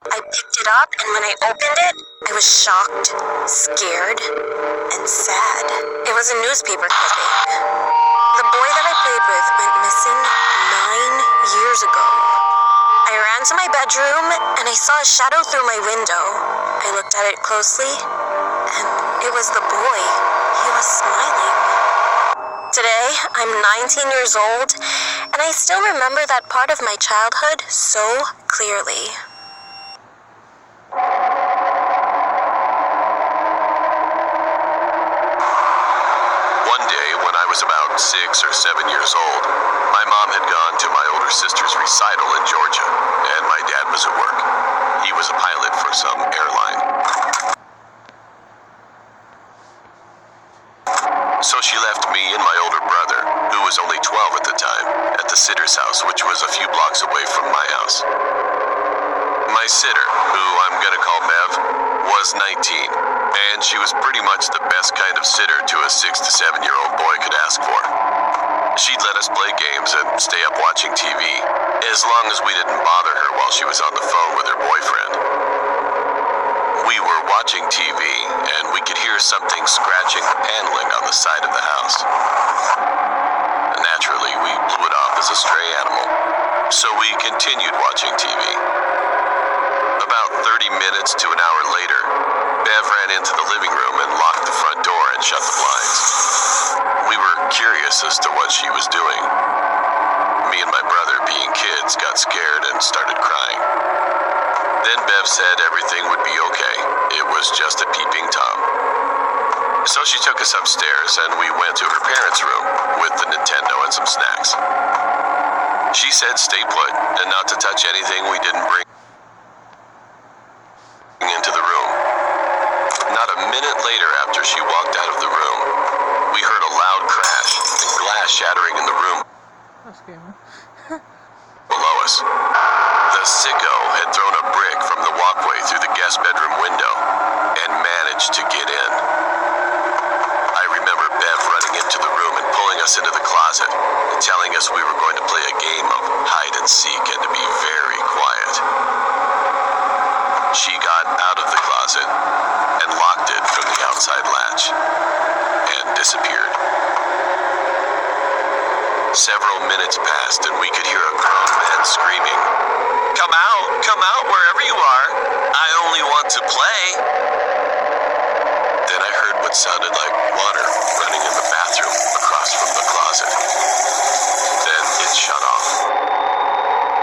I picked it up, and when I opened it, I was shocked, scared, and sad. It was a newspaper clipping. The boy that I played with went missing 9 years ago. I ran to my bedroom, and I saw a shadow through my window. I looked at it closely, and it was the boy. He was smiling. Today, I'm 19 years old, and I still remember that part of my childhood so clearly. One day, when I was about 6 or 7 years old, my mom had gone to my older sister's recital in Georgia, and my dad was at work. He was a pilot for some airline. So she left me and my older brother, who was only 12 at the time, at the sitter's house, which was a few blocks away from my house. My sitter, who I'm gonna call Bev, was 19, and she was pretty much the best kind of sitter to a 6 to 7-year-old boy could ask for. She'd let us play games and stay up watching TV, as long as we didn't bother her while she was on the phone with her boyfriend. We were watching TV, and we could hear something scratching the paneling on the side of the house. Naturally, we blew it off as a stray animal, so we continued watching TV. About 30 minutes to an hour later, Bev ran into the living room and locked the front door and shut the blinds. We were curious as to what she was doing. Me and my brother, being kids, got scared and started crying. Then Bev said everything would be okay. It was just a peeping Tom. So she took us upstairs and we went to her parents' room with the Nintendo and some snacks. She said stay put and not to touch anything we didn't bring into the room. Not a minute later after she walked out of the room, we heard a loud crash and glass shattering in the room below us. The sicko had thrown a brick from the walkway through the guest bedroom window and managed to get in. I remember Bev running into the room and pulling us into the closet and telling us we were going to play a game of hide and seek and to be very quiet. She got out of the closet and locked it from the outside latch and disappeared. Several minutes passed and we could hear a grown man screaming, Come out, wherever you are. I only want to play." Then I heard what sounded like water running in the bathroom across from the closet. Then it shut off.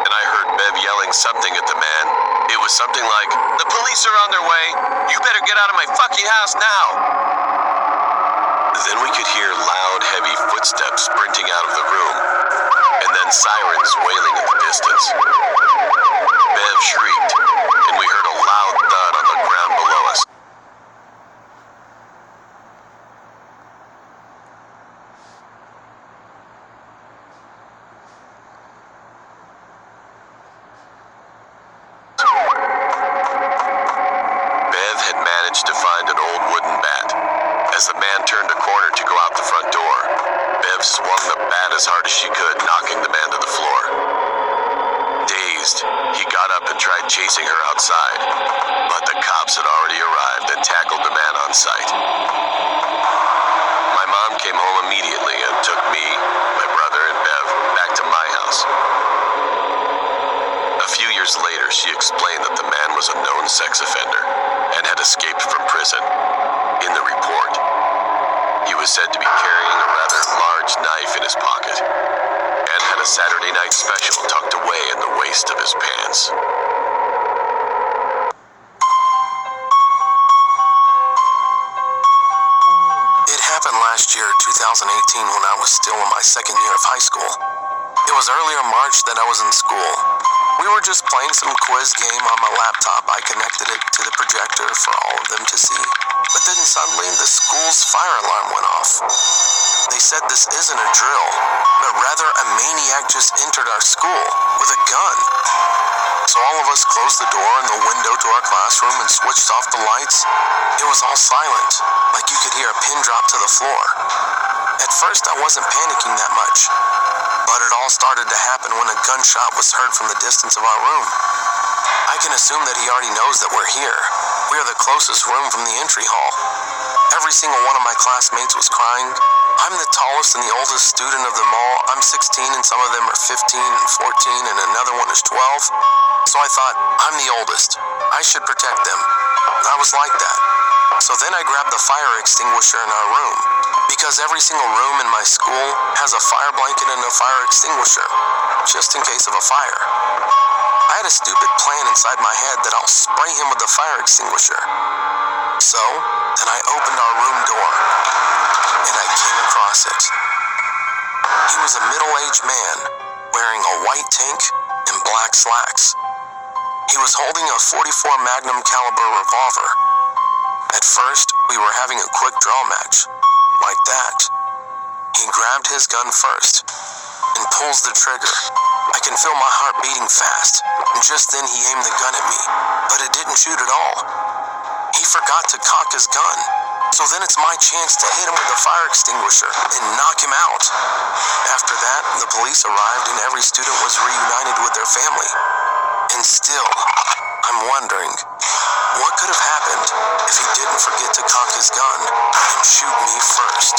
And I heard Bev yelling something at the man. It was something like, "The police are on their way. You better get out of my fucking house now." Then we could hear loud, heavy footsteps sprinting out of the room, and then sirens wailing in the distance. Bev shrieked, and we heard a loud thud on the ground below us. Bev had managed to find an old wooden bat. As the man turned a corner to go out the front door, Bev swung the bat as hard as she could, knocking the man to the floor. Dazed, he got up and tried chasing her outside, but the cops had already arrived and tackled the man on sight. My mom came home immediately and took me, my brother, and Bev back to my house. A few years later, she explained that the man was a known sex offender and had escaped from prison. In the report, he was said to be carrying a rather large knife in his pocket and had a Saturday night special tucked away in the waist of his pants. It happened last year, 2018, when I was still in my second year of high school. It was earlier March that I was in school. We were just playing some quiz game on my laptop. I connected it to the projector for all of them to see. But then suddenly the school's fire alarm went off. They said this isn't a drill, but rather a maniac just entered our school with a gun. So all of us closed the door and the window to our classroom and switched off the lights. It was all silent, like you could hear a pin drop to the floor. At first I wasn't panicking that much, but it all started to happen when a gunshot was heard from the distance of our room. I can assume that he already knows that we're here. We're the closest room from the entry hall. Every single one of my classmates was crying. I'm the tallest and the oldest student of them all. I'm 16 and some of them are 15 and 14 and another one is 12. So I thought, I'm the oldest. I should protect them. I was like that. So then I grabbed the fire extinguisher in our room, because every single room in my school has a fire blanket and a fire extinguisher, just in case of a fire. I had a stupid plan inside my head that I'll spray him with the fire extinguisher. So then I opened our room door, and I came across it. He was a middle-aged man, wearing a white tank and black slacks. He was holding a .44 Magnum caliber revolver. At first, we were having a quick draw match, like that. He grabbed his gun first, and pulls the trigger. I can feel my heart beating fast, and just then he aimed the gun at me, but it didn't shoot at all. He forgot to cock his gun, so then it's my chance to hit him with the fire extinguisher and knock him out. After that, the police arrived and every student was reunited with their family. And still, I'm wondering, what could have happened if he didn't forget to cock his gun and shoot me first?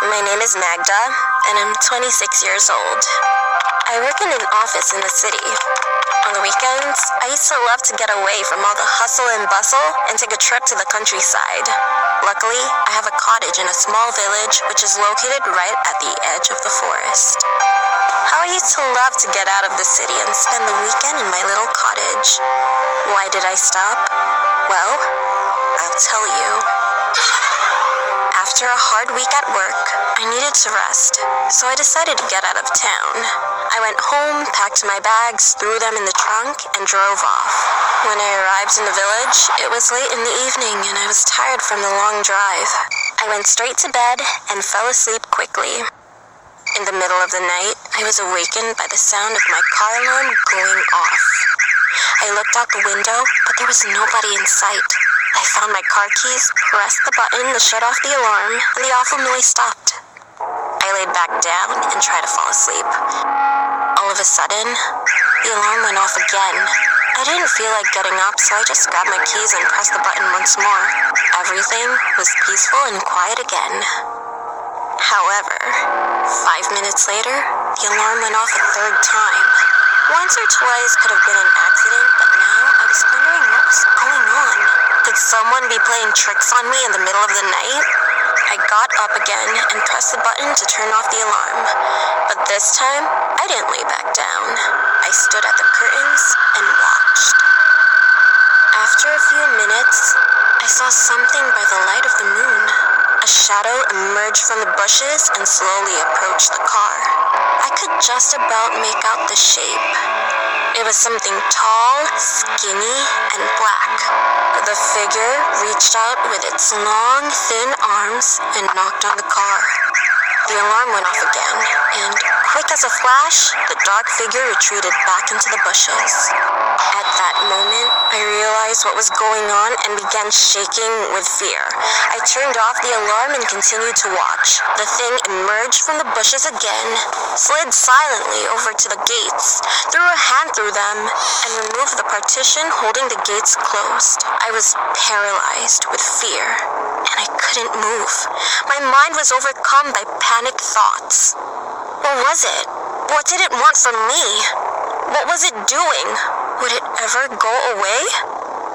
My name is Magda, and I'm 26 years old. I work in an office in the city. On the weekends, I used to love to get away from all the hustle and bustle and take a trip to the countryside. Luckily, I have a cottage in a small village which is located right at the edge of the forest. How I used to love to get out of the city and spend the weekend in my little cottage. Why did I stop? Well, I'll tell you. After a hard week at work, I needed to rest, so I decided to get out of town. I went home, packed my bags, threw them in the trunk, and drove off. When I arrived in the village, it was late in the evening and I was tired from the long drive. I went straight to bed and fell asleep quickly. In the middle of the night, I was awakened by the sound of my car alarm going off. I looked out the window, but there was nobody in sight. I found my car keys, pressed the button to shut off the alarm, and the awful noise stopped. I laid back down and tried to fall asleep. All of a sudden, the alarm went off again. I didn't feel like getting up, so I just grabbed my keys and pressed the button once more. Everything was peaceful and quiet again. However, 5 minutes later, the alarm went off a third time. Once or twice could have been an accident, but now I was wondering what was going on. Could someone be playing tricks on me in the middle of the night? I got up again and pressed the button to turn off the alarm. But this time, I didn't lay back down. I stood at the curtains and watched. After a few minutes, I saw something by the light of the moon. A shadow emerged from the bushes and slowly approached the car. I could just about make out the shape. It was something tall, skinny, and black. The figure reached out with its long, thin arms and knocked on the car. The alarm went off again, and quick as a flash, the dark figure retreated back into the bushes. At that moment, I realized what was going on and began shaking with fear. I turned off the alarm and continued to watch. The thing emerged from the bushes again, slid silently over to the gates, threw a hand through them, and removed the partition holding the gates closed. I was paralyzed with fear, and I couldn't move. My mind was overcome by panicked thoughts. What was it? What did it want from me? What was it doing? Would it ever go away?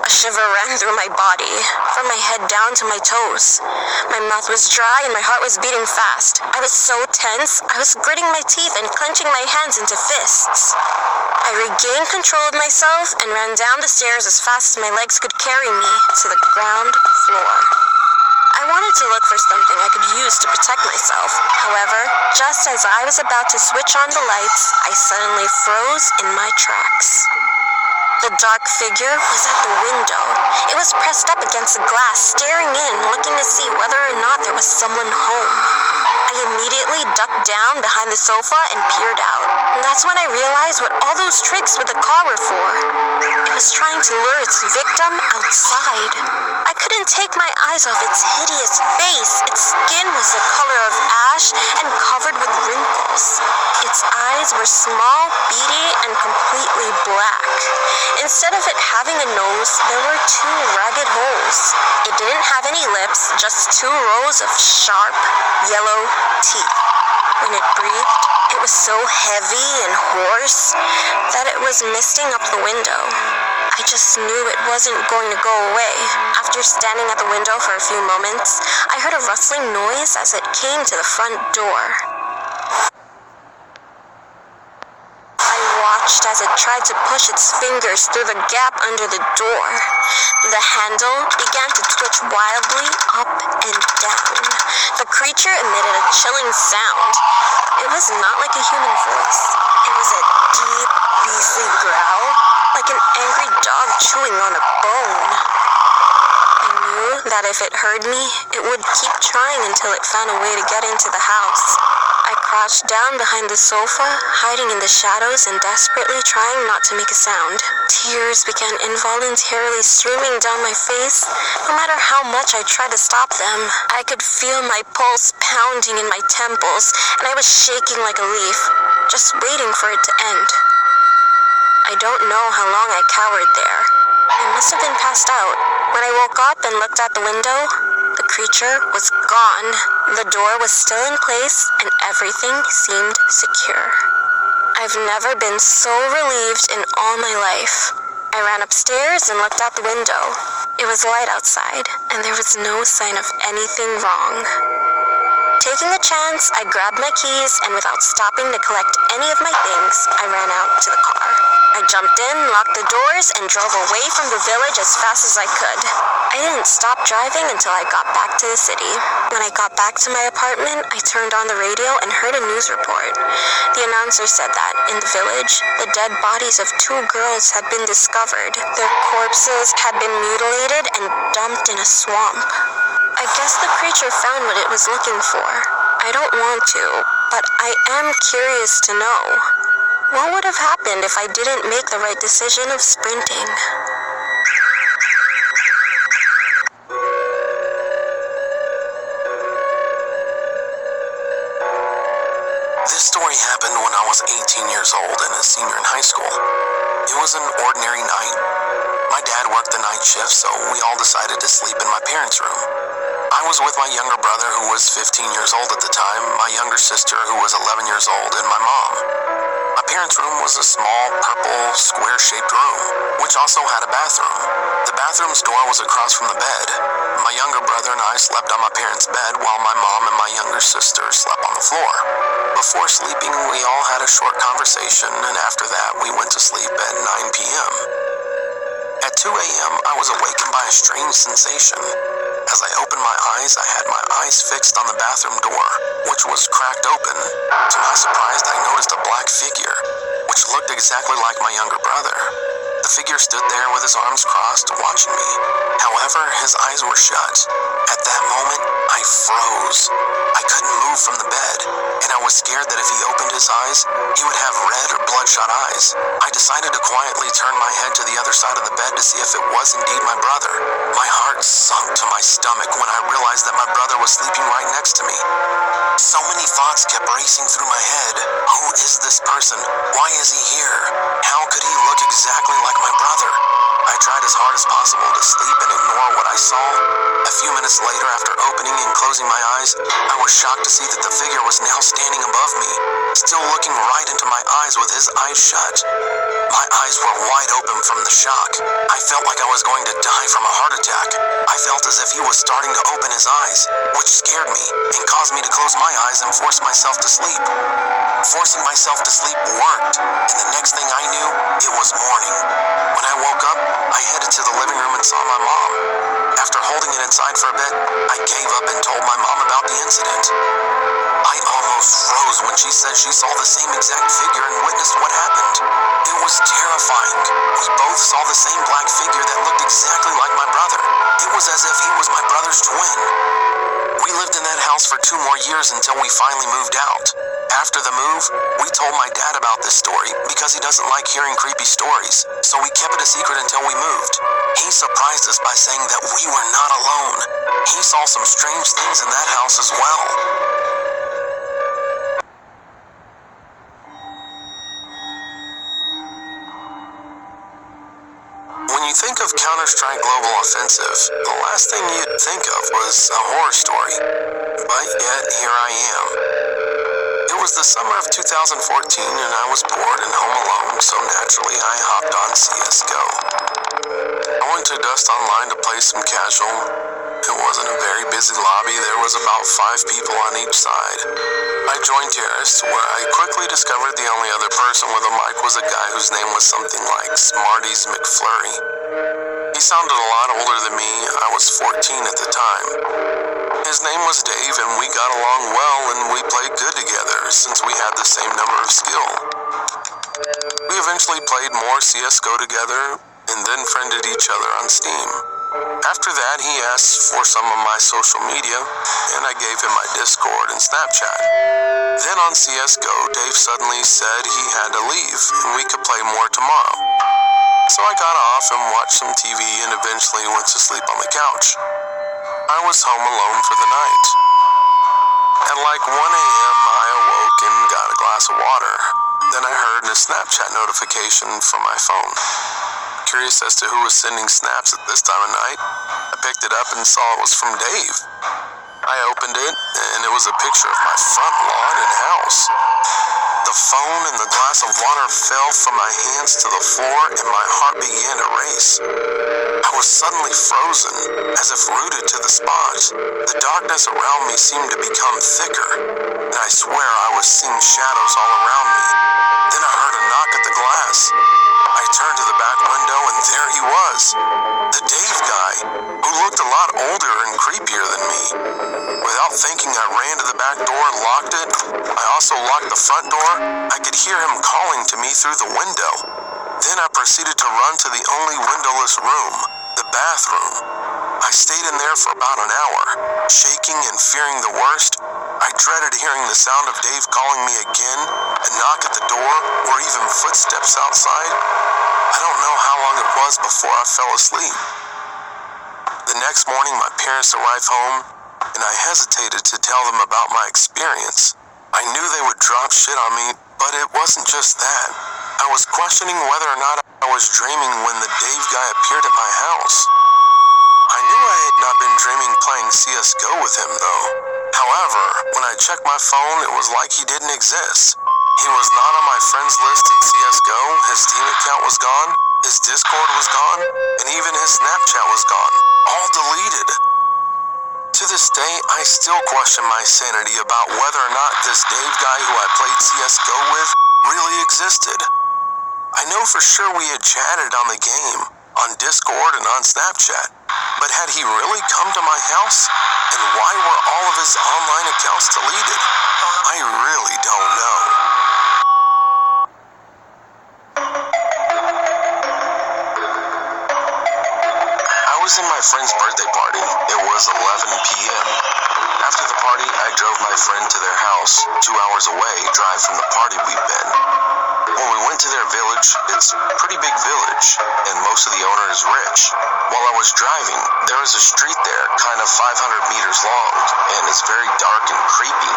A shiver ran through my body, from my head down to my toes. My mouth was dry and my heart was beating fast. I was so tense, I was gritting my teeth and clenching my hands into fists. I regained control of myself and ran down the stairs as fast as my legs could carry me to the ground floor. I wanted to look for something I could use to protect myself. However, just as I was about to switch on the lights, I suddenly froze in my tracks. The dark figure was at the window. It was pressed up against the glass, staring in, looking to see whether or not there was someone home. I immediately ducked down behind the sofa and peered out. And that's when I realized what all those tricks with the car were for. It was trying to lure its victim outside. I couldn't take my eyes off its hideous face. Its skin was the color of ash and covered with wrinkles. Its eyes were small, beady, and completely black. Instead of it having a nose, there were 2 ragged holes. It didn't have any lips, just 2 rows of sharp, yellow teeth. When it breathed, it was so heavy and hoarse that it was misting up the window. I just knew it wasn't going to go away. After standing at the window for a few moments, I heard a rustling noise as it came to the front door. I watched as it tried to push its fingers through the gap under the door. The handle began to twitch wildly up and down. The creature emitted a chilling sound. It was not like a human voice. It was a deep, beastly growl, like an angry dog chewing on a bone. I knew that if it heard me, it would keep trying until it found a way to get into the house. I crouched down behind the sofa, hiding in the shadows and desperately trying not to make a sound. Tears began involuntarily streaming down my face. No matter how much I tried to stop them, I could feel my pulse pounding in my temples, and I was shaking like a leaf, just waiting for it to end. I don't know how long I cowered there. I must have been passed out. When I woke up and looked out the window, the creature was gone. The door was still in place, and everything seemed secure. I've never been so relieved in all my life. I ran upstairs and looked out the window. It was light outside, and there was no sign of anything wrong. Taking a chance, I grabbed my keys, and without stopping to collect any of my things, I ran out to the car. I jumped in, locked the doors, and drove away from the village as fast as I could. I didn't stop driving until I got back to the city. When I got back to my apartment, I turned on the radio and heard a news report. The announcer said that, in the village, the dead bodies of 2 girls had been discovered. Their corpses had been mutilated and dumped in a swamp. I guess the creature found what it was looking for. I don't want to, but I am curious to know. What would have happened if I didn't make the right decision of sprinting? This story happened when I was 18 years old and a senior in high school. It was an ordinary night. My dad worked the night shift, so we all decided to sleep in my parents' room. I was with my younger brother, who was 15 years old at the time, my younger sister, who was 11 years old, and my mom. My parents' room was a small, purple, square-shaped room, which also had a bathroom. The bathroom's door was across from the bed. My younger brother and I slept on my parents' bed, while my mom and my younger sister slept on the floor. Before sleeping, we all had a short conversation, and after that, we went to sleep at 9 p.m. At 2 a.m., I was awakened by a strange sensation. As I opened my eyes, I had my eyes fixed on the bathroom door, which was cracked open. To my surprise, I noticed a black figure, which looked exactly like my younger brother. The figure stood there with his arms crossed, watching me. However, his eyes were shut. At that moment, I froze. I couldn't move from the bed, and I was scared that if he opened his eyes, he would have red or bloodshot eyes. I decided to quietly turn my head to the other side of the bed to see if it was indeed my brother. My heart sunk to my stomach when I realized that my brother was sleeping right next to me. So many thoughts kept racing through my head. Who is this person? Why is he here? How could he look exactly like my brother? I tried as hard as possible to sleep and ignore what I saw. A few minutes later, after opening and closing my eyes, I was shocked to see that the figure was now standing above me, still looking right into my eyes with his eyes shut. My eyes were wide open from the shock. I felt like I was going to die from a heart attack. I felt as if he was starting to open his eyes, which scared me and caused me to close my eyes and force myself to sleep. Forcing myself to sleep worked, and the next thing I knew, it was morning. When I woke up, I headed to the living room and saw my mom. After holding it inside for a bit, I gave up and told my mom about the incident. I almost froze ears when she said she saw the same exact figure and witnessed what happened. It was terrifying. We both saw the same black figure that looked exactly like my brother. It was as if he was my brother's twin. We lived in that house for 2 more years until we finally moved out. After the move, we told my dad about this story because he doesn't like hearing creepy stories, so we kept it a secret until we moved. He surprised us by saying that we were not alone. He saw some strange things in that house as well. When you think of Counter-Strike Global Offensive, the last thing you'd think of was a horror story. But yet, here I am. It was the summer of 2014 and I was bored and home alone, so naturally I hopped on CSGO. I went to Dust Online to play some casual. It wasn't a very busy lobby, there was about 5 people on each side. I joined Terrorist, where I quickly discovered the only other person with a mic was a guy whose name was something like Smarties McFlurry. He sounded a lot older than me, I was 14 at the time. His name was Dave and we got along well and we played good together since we had the same number of skill. We eventually played more CSGO together and then friended each other on Steam. After that, he asked for some of my social media, and I gave him my Discord and Snapchat. Then on CSGO, Dave suddenly said he had to leave, and we could play more tomorrow. So I got off and watched some TV and eventually went to sleep on the couch. I was home alone for the night. At like 1 a.m., I awoke and got a glass of water. Then I heard a Snapchat notification from my phone. Curious as to who was sending snaps at this time of night, I picked it up and saw it was from Dave. I opened it, and it was a picture of my front lawn and house. The phone and the glass of water fell from my hands to the floor, and my heart began to race. I was suddenly frozen, as if rooted to the spot. The darkness around me seemed to become thicker, and I swear I was seeing shadows all around me. Then I heard a knock at the glass. I turned to the back window and there he was, the Dave guy, who looked a lot older and creepier than me. Without thinking, I ran to the back door and locked it. I also locked the front door. I could hear him calling to me through the window. Then I proceeded to run to the only windowless room, the bathroom. I stayed in there for about an hour, shaking and fearing the worst. I dreaded hearing the sound of Dave calling me again, a knock at the door, or even footsteps outside. I don't know how long it was before I fell asleep. The next morning, my parents arrived home, and I hesitated to tell them about my experience. I knew they would drop shit on me, but it wasn't just that. I was questioning whether or not I was dreaming when the Dave guy appeared at my house. I knew I had not been dreaming playing CSGO with him, though. However, when I checked my phone, it was like he didn't exist. He was not on my friends list in CSGO, his Steam account was gone, his Discord was gone, and even his Snapchat was gone. All deleted. To this day, I still question my sanity about whether or not this Dave guy who I played CSGO with really existed. I know for sure we had chatted on the game, on Discord and on Snapchat, but had he really come to my house? And why were all of his online accounts deleted? I really don't know. I was in my friend's birthday party. It was 11 p.m. After the party, I drove my friend to their house, 2 hours away, drive from the party we'd been. When we went to their village, it's a pretty big village, and most of the owner is rich. While I was driving, there is a street there, kind of 500 meters long, and it's very dark and creepy.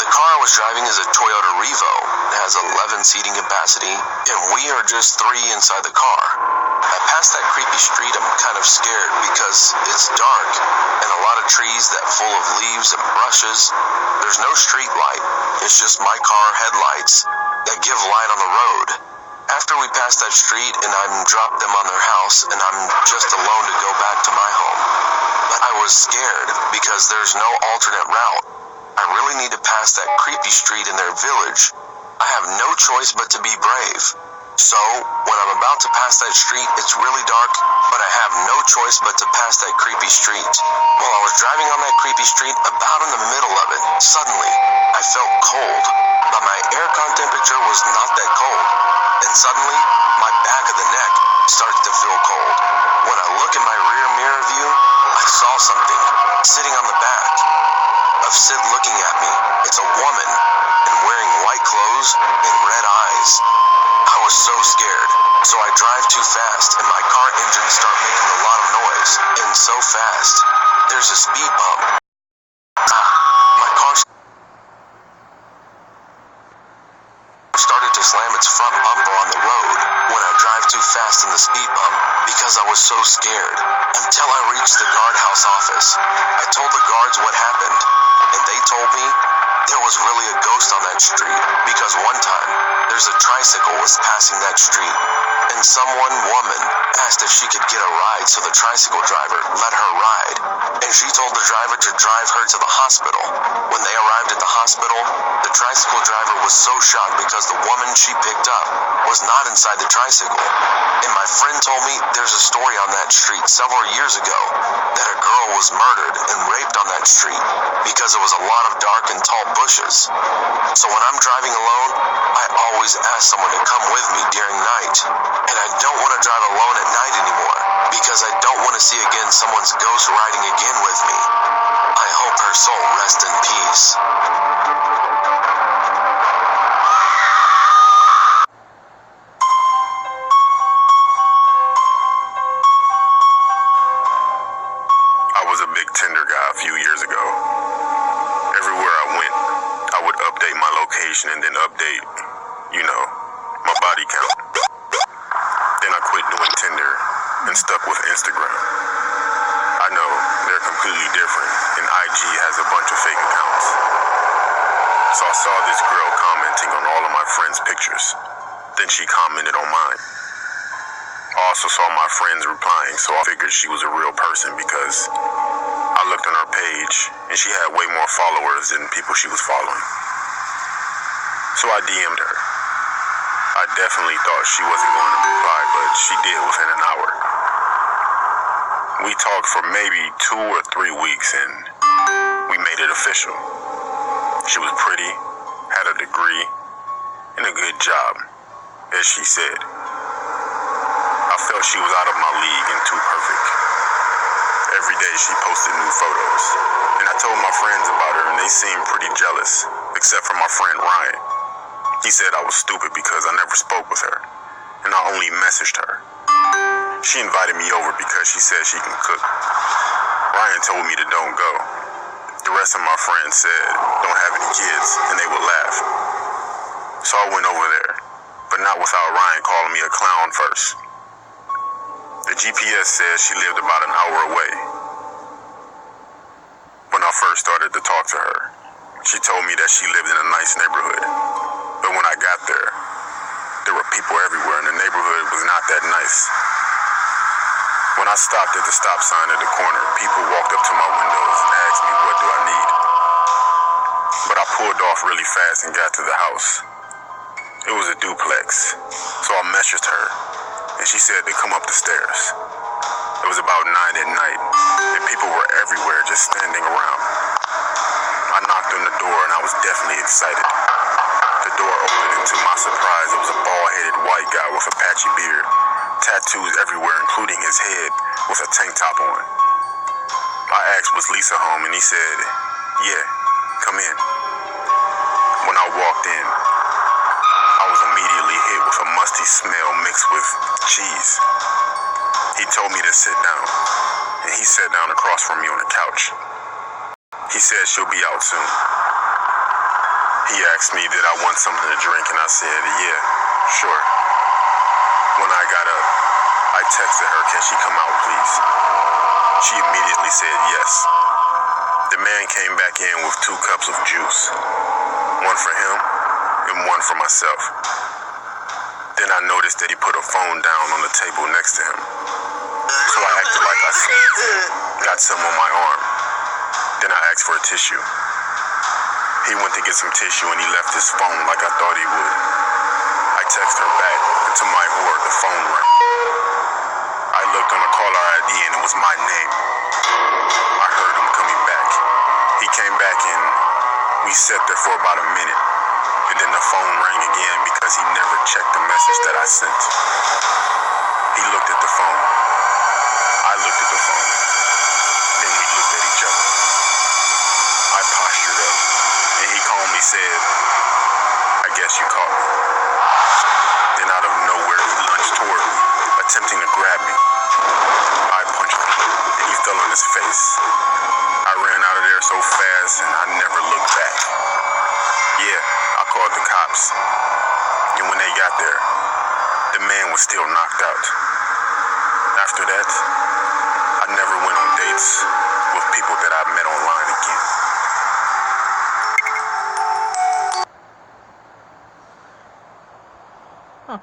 The car I was driving is a Toyota Revo. It has 11 seating capacity, and we are just 3 inside the car. I passed that creepy street, I'm kind of scared because it's dark, and a lot of trees that full of leaves and brushes. There's no street light, it's just my car headlights that give light on the road. After we pass that street and I'm dropped them on their house and I'm just alone to go back to my home. But I was scared because there's no alternate route. I really need to pass that creepy street in their village. I have no choice but to be brave. So, when I'm about to pass that street, it's really dark, but I have no choice but to pass that creepy street. While I was driving on that creepy street, about in the middle of it, suddenly, I felt cold, but my aircon temperature was not that cold. And suddenly, my back of the neck started to feel cold. When I look in my rear mirror view, I saw something sitting on the back of Sid looking at me. It's a woman and wearing white clothes and red eyes. I was so scared, so I drive too fast and my car engines start making a lot of noise. And so fast, there's a speed bump. My car started to slam its front bumper on the road when I drive too fast in the speed bump because I was so scared until I reached the guardhouse office. I told the guards what happened, and they told me there was really a ghost on that street because one time there's a tricycle was passing that street and woman asked if she could get a ride, so the tricycle driver let her ride, and she told the driver to drive her to the hospital. When they arrived at the hospital, the tricycle driver was so shocked because the woman she picked up was not inside the tricycle. And my friend told me there's a story on that street several years ago that a girl was murdered and raped on that street because it was a lot of dark and tall bushes. So when I'm driving alone, I always ask someone to come with me during night. And I don't want to drive alone at night anymore because I don't want to see again someone's ghost riding again with me. I hope her soul rest in peace. I was a big Tinder guy a few years ago. Everywhere I went, I would update my location and then update, my body count. Then I quit doing Tinder and stuck with Instagram. I know, they're completely different, and IG has a bunch of fake accounts. So I saw this girl commenting on all of my friends' pictures. Then she commented on mine. I also saw my friends replying, so I figured she was a real person because I looked on her page and she had way more followers than people she was following. So I DM'd her. I definitely thought she wasn't going to reply, but she did within an hour. We talked for maybe 2 or 3 weeks and we made it official. She was pretty, had a degree, and a good job, as she said. I felt she was out of my league and too perfect. Every day she posted new photos, and I told my friends about her and they seemed pretty jealous, except for my friend Ryan. He said I was stupid because I never spoke with her, and I only messaged her. She invited me over because she said she can cook. Ryan told me to don't go. The rest of my friends said don't have any kids, and they would laugh. So I went over there, but not without Ryan calling me a clown first. The GPS says she lived about an hour away. When I first started to talk to her, she told me that she lived in a nice neighborhood. But when I got there were people everywhere and the neighborhood was not that nice. When I stopped at the stop sign at the corner, people walked up to my windows and asked me what do I need. But I pulled off really fast and got to the house. It was a duplex, so I messaged her and she said to come up the stairs. It was about 9 at night and people were everywhere just standing around. I knocked on the door and I was definitely excited. The door opened and to my surprise, it was a bald-headed white guy with a patchy beard, tattoos everywhere including his head with a tank top on. I asked was Lisa home and he said, yeah, come in. When I walked in, I was immediately hit with a musty smell mixed with cheese. He told me to sit down, and he sat down across from me on the couch. He said she'll be out soon. He asked me did I want something to drink, and I said, yeah, sure. When I got up, I texted her, can she come out, please? She immediately said yes. The man came back in with 2 cups of juice, one for him and one for myself. Then I noticed that he put a phone down on the table next to him. So I acted like I sneezed and got some on my arm. Then I asked for a tissue. He went to get some tissue and he left his phone like I thought he would. I texted her back, and to my horror, the phone rang. I looked on the caller ID and it was my name. I heard him coming back. He came back and We sat there for about a minute, and then the phone rang again because he never checked the message that I sent. He looked at the phone. I looked at the phone. Then we looked at each other. I postured up, and he calmly said, "I guess you caught me." Then out of nowhere, he lunged toward me, attempting to grab me. I punched him, and he fell on his face. I ran out of there so fast, and I never looked back. Yeah, I called the cops. And when they got there, the man was still knocked out. After that, I never went on dates with people that I met online again. Huh.